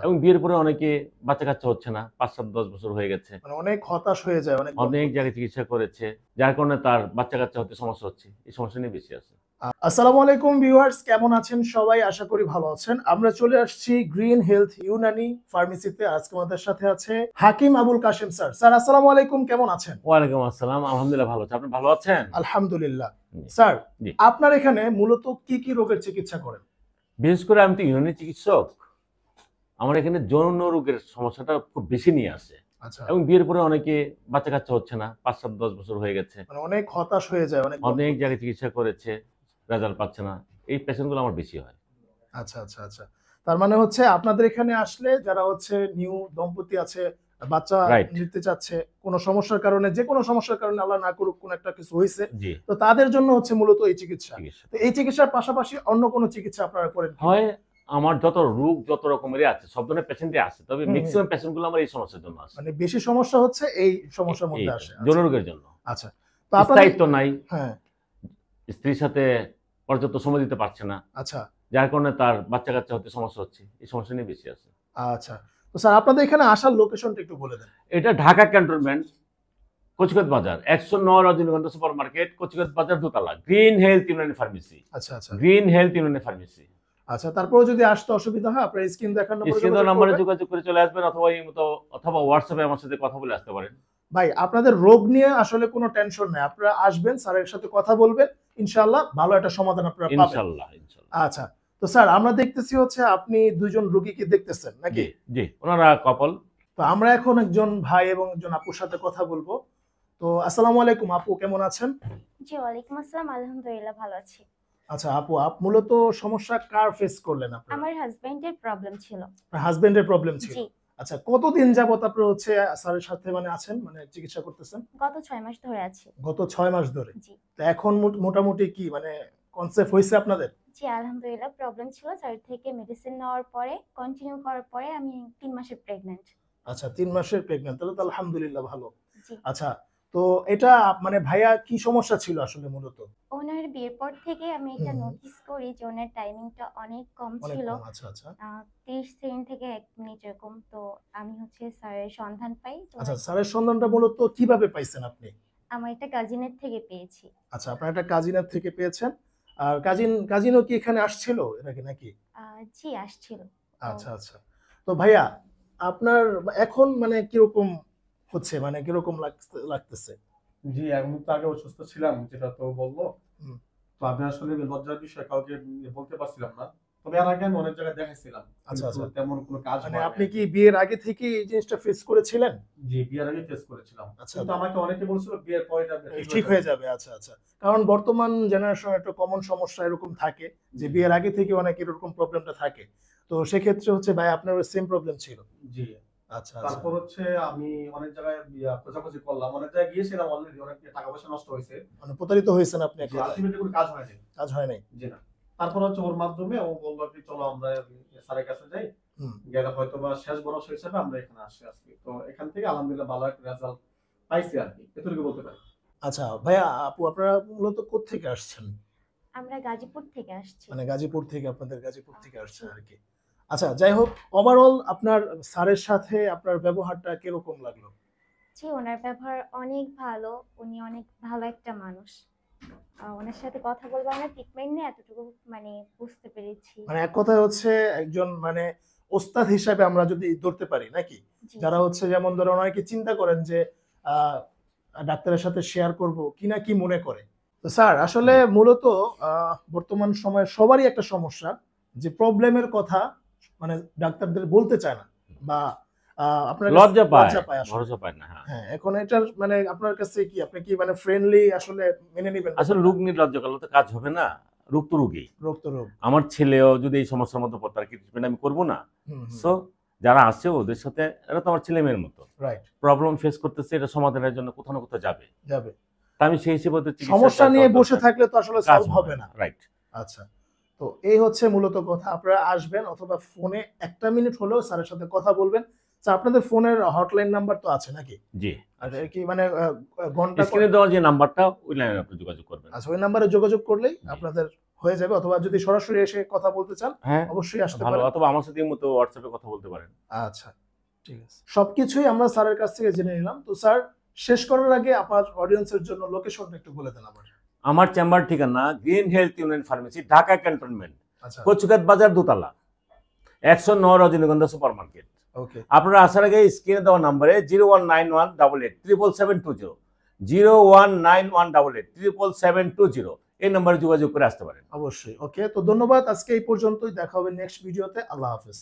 এবং বিয়ের পরে অনেকে বাচ্চা কাচ্চা হচ্ছে না, ৫-৭-১০ বছর হয়ে গেছে, মানে অনেক হতাশ হয়ে যায় অনেক জায়গায় চিকিৎসা করেছে, যার কারণে তার বাচ্চা কাচ্চা হতে সমস্যা হচ্ছে। এই সমস্যা নিয়ে বেশি আছে। আসসালামু আলাইকুম ভিউয়ার্স, কেমন আছেন সবাই? আশা করি ভালো আছেন। আমরা চলে আসছি গ্রিন হেলথ ইউনানি ফার্মেসিতে। আজকে আমাদের সাথে আছে হাকিম আবুল কাশেম স্যার। স্যার আসসালামু আলাইকুম, কেমন আছেন? ওয়ালাইকুম আসসালাম, আলহামদুলিল্লাহ ভালো আছি। আপনি ভালো আছেন? আলহামদুলিল্লাহ। স্যার, জি। আপনার এখানে মূলত কি কি রোগের চিকিৎসা করেন? বিশেষ করে আমি তো ইউনানি চিকিৎসক। আমার এখানে যৌন রোগের সমস্যাটা খুব বেশি নিয়ে আসে। আচ্ছা। এবং বিয়ের পরে অনেকে বাচ্চা কাচ্চা হচ্ছে না, ৫-৭-১০ বছর হয়ে গেছে, মানে অনেক হতাশ হয়ে যায় অনেক জায়গায় চিকিৎসা করেছে, রেজাল্ট পাচ্ছে না। এই পেশেন্টগুলো আমার বেশি হয়। আচ্ছা আচ্ছা আচ্ছা। তার মানে হচ্ছে আপনাদের এখানে আসলে যারা হচ্ছে নিউ দম্পতি আছে, বাচ্চা রাইট। নিতে চাচ্ছে, কোনো সমস্যার কারণে, যে কোনো সমস্যার কারণে, আল্লাহ না করুক কোনো একটা কিছু হয়েছে, জি। তো তাদের জন্য হচ্ছে মূলত এই চিকিৎসা। চিকিৎসা তো এই চিকিৎসার পাশাপাশি অন্য কোনো চিকিৎসা আপনারা করেন কি? হয়। আমার যত রোগ যত রকমেরই আছে, সব ধরনের পেশেন্টই আছে, তবে ম্যাক্সিমাম পেশেন্টগুলো আমার এই সমস্যার জন্য আসে। মানে বেশি সমস্যা হচ্ছে এই সমস্যার মধ্যে আসে। যৌন রোগের জন্য। আচ্ছা। তো আপনাদের স্থায়িত্ব নাই, হ্যাঁ, স্ত্রীর সাথে পর্যাপ্ত সময় দিতে পারছে না, আচ্ছা যার কারণে তার বাচ্চা কাচ্চা হতে সমস্যা হচ্ছে। এই সমস্যা নিয়ে বেশি আছে। আচ্ছা। তো স্যার আপনাদের এখানে আসার লোকেশনটা একটু বলে দেন। এটা ঢাকা ক্যান্টনমেন্ট, কচিকত বাজার, ১০৯ রজনীগন্ধা সুপার মার্কেট, কচিকত বাজার, দোতলা, গ্রিন হেলথ ইউনানি ফার্মেসি। আচ্ছা আচ্ছা গ্রিন হেলথ ইউনানি ফার্মেসি। আচ্ছা। তারপরে যদি আসতে অসুবিধা হয়, আপনার স্ক্রিন দেখার নম্বরে যোগাযোগ করে চলে আসবেন, অথবা হোয়াটসঅ্যাপে আমার সাথে কথা বলে আসতে পারেন। ভাই, আপনাদের রোগ নিয়ে আসলে কোনো টেনশন নাই। আপনারা আসবেন, স্যারের সাথে কথা বলবেন, ইনশাআল্লাহ ভালো একটা সমাধান আপনারা পাবেন। ইনশাআল্লাহ ইনশাআল্লাহ। আচ্ছা। তো স্যার, আমরা দেখতেছি হচ্ছে আপনি দুইজন রোগীকে দেখতেছেন নাকি? জি জি, ওনারা কাপল। তো আমরা এখন একজন ভাই এবং একজন আপুর সাথে কথা বলবো। তো আসসালামু আলাইকুম আপু, কেমন আছেন? জি, ওয়ালাইকুম আসসালাম, আলহামদুলিল্লাহ ভালো আছি। আচ্ছা আপু, মূলত সমস্যা কার ফেস করলেন আপনারা? আমার হাজবেন্ডের প্রবলেম ছিল। হাজবেন্ডের প্রবলেম ছিল। জি। আচ্ছা, কতদিন যাবত আপনারা হচ্ছে স্যারের সাথে মানে আছেন, মানে চিকিৎসা করতেছেন? গত 6 মাস ধরে আছি। গত 6 মাস ধরে। জি। তো এখন মোটামুটি কি মানে কনসেপ্ট হইছে আপনাদের? জি, আলহামদুলিল্লাহ প্রবলেম ছিল। স্যার থেকে মেডিসিন নেওয়ার পরে, কন্টিনিউ করার পরে আমি 3 মাসের প্রেগন্যান্ট। আচ্ছা, 3 মাসের প্রেগন্যান্ট, তাহলে তো আলহামদুলিল্লাহ ভালো। জি। আচ্ছা, তো এটা মানে ভাইয়া কি সমস্যা ছিল আসলে মূলত? ওনার বিয়ের পর থেকে আমি এটা নোটিস করি যে ওনার টাইমিংটা অনেক কম অনেক ছিল। কম। আচ্ছা আচ্ছা। 30 সেকেন্ড থেকে 1 মিনিট এরকম। তো আমি হচ্ছে স্যারের সন্ধান পাই। তো আচ্ছা, স্যারের সন্ধানটা মূলত কিভাবে পাইছেন আপনি? আমার একটা কাজিনের থেকে পেয়েছি। আচ্ছা, আপনার একটা কাজিনের থেকে পেয়েছেন। আর কাজিনও কি এখানে আসছিল নাকি? জি, আসছিল। আচ্ছা আচ্ছা। তো ভাইয়া, আপনার এখন মানে কিরকম হচ্ছে, মানে কিরকম লাগতেছে? জি, আমি তো আগে অসুস্থ ছিলাম, যেটা তো বললো। তো আমি আসলে লজ্জার বিষয় কাউকে বলতে পারছিলাম না। তবে এর আগে আমি অনেক জায়গায় দেখাইছিলাম, আচ্ছা আচ্ছা। তেমন কোনো কাজ মানে হয় আপনি কি বিয়ের আগে থেকে এই জিনিসটা ফেস করেছিলেন? জি, বিয়ের আগে ফেস করেছিলাম। আচ্ছা। কিন্তু আমাকে অনেকে বলছিল বিয়ের পরে এটা ঠিক হয়ে যাবে। আচ্ছা আচ্ছা। কারণ বর্তমান জেনারেশন একটা কমন সমস্যা এরকম থাকে যে বিয়ের আগে থেকে অনেক এরকম প্রবলেমটা থাকে। তো সেক্ষেত্রে হচ্ছে ভাই আপনার সেম প্রবলেম ছিল? জি। আচ্ছা। তারপর হচ্ছে আমি অনেক জায়গায় খোঁজাখুঁজি করলাম, অনেক জায়গায় গিয়েছিলাম, অলরেডি অনেক টাকা পয়সা নষ্ট হয়েছে, মানে প্রতারিত হয়েছেন আপনি? আলটিমেটলি কোনো কাজ হয়নি। কাজ হয় নাই? জি না। তারপর হচ্ছে ওর মাধ্যমে ও বললো কি চলো আমরা স্যারের কাছে যাই, গেলে হয়তো বা শেষ ভরসা হিসেবে আমরা এখানে আসি আজকে। তো এখান থেকে আলহামদুলিল্লাহ ভালো একটা রেজাল্ট পাইছি আর কি, এতটুকু বলতে পারি। আচ্ছা ভাইয়া, আপু আপনারা মূলত কোত্থেকে আসছেন? আমরা গাজীপুর থেকে আসছি। মানে গাজীপুর থেকে, আপনাদের গাজীপুর থেকে আসছেন আর কি। আচ্ছা, যাই হোক, ওভারঅল আপনার স্যারের সাথে আপনার ব্যবহারটা কিরকম লাগলো? জি, ওনার ব্যবহার অনেক ভালো। উনি অনেক ভালো একটা মানুষ। ওনার সাথে কথা বলবো, আমরা ট্রিটমেন্ট নিয়ে এতটুকু মানে বুঝতে পেরেছি। মানে এক কথায় হচ্ছে একজন মানে ওস্তাদ হিসাবে আমরা যদি ধরতে পারি নাকি? যারা হচ্ছে যেমন ধরুন অনেকে চিন্তা করেন যে ডাক্তারের সাথে শেয়ার করব কিনা, কি মনে করে। তো স্যার আসলে মূলত বর্তমান সময়ে সবারই একটা সমস্যা যে প্রবলেমের কথা মানে ডাক্তারদের বলতে চায় না, বা আপনার লজ্জা পায়, ভরসা পায় না। হ্যাঁ, এখন এটা মানে আপনার কাছে কি, আপনি কি মানে ফ্রেন্ডলি আসলে মেনে নেবেন? আসলে রোগ নিয়ে লজ্জা করলে তো কাজ হবে না। রোগ তো রোগী। রোগ তো রোগ। আমার ছেলেও যদি এই সমস্যার মধ্যে পড়ে, তার কি ট্রিটমেন্ট আমি করবো না? সো যারা আছে ওদের সাথে, এরা তো আমার ছেলে মেয়ের মতো। রাইট। প্রবলেম ফেস করতেছে, এটা সমাধানের জন্য কোথাও না কোথাও যাবে। তা আমি সেই হিসেবে সমস্যা নিয়ে বসে থাকলে তো আসলে সলভ হবে না। রাইট। আচ্ছা, তো এই হচ্ছে মূলত কথা। আপনারা আসবেন অথবা ফোনে 1 মিনিট হলেও স্যারের সাথে কথা বলবেন। স্যার, আপনাদের ফোনের হটলাইন নাম্বার তো আছে নাকি? জি। আর কি মানে ঘন্টা স্ক্রিনে দেওয়া যে নাম্বারটা, ওই লাইনে আপনি যোগাযোগ করবেন। আচ্ছা, ওই নাম্বারে যোগাযোগ করলেই আপনাদের হয়ে যাবে, অথবা যদি সরাসরি এসে কথা বলতে চান হ্যাঁ অবশ্যই আসতে ভালো, পারেন। অথবা আমার সাথে মতো হোয়াটসঅ্যাপে কথা বলতে পারেন। আচ্ছা, ঠিক আছে। সবকিছুই আমরা স্যারের কাছ থেকে জেনে নিলাম। তো স্যার, শেষ করার আগে আপনার অডিয়েন্সের জন্য লোকেশনটা একটু বলে দেন আবার। আমার চেম্বার ঠিকানা green health union pharmacy, Dhaka cantonment, আচ্ছা, কচুকাত বাজার দোতলা, 109 রজনীগন্ধা সুপার মার্কেট। ওকে। আপনারা আসার আগে স্ক্রিনে দেওয়া নম্বরে 0191887720, 0191887720 এই নম্বরে যোগাযোগ করে আসতে পারেন। অবশ্যই। ওকে, তো ধন্যবাদ। আজকে এই পর্যন্তই, দেখা হবে নেক্সট ভিডিওতে। আল্লাহ হাফেজ।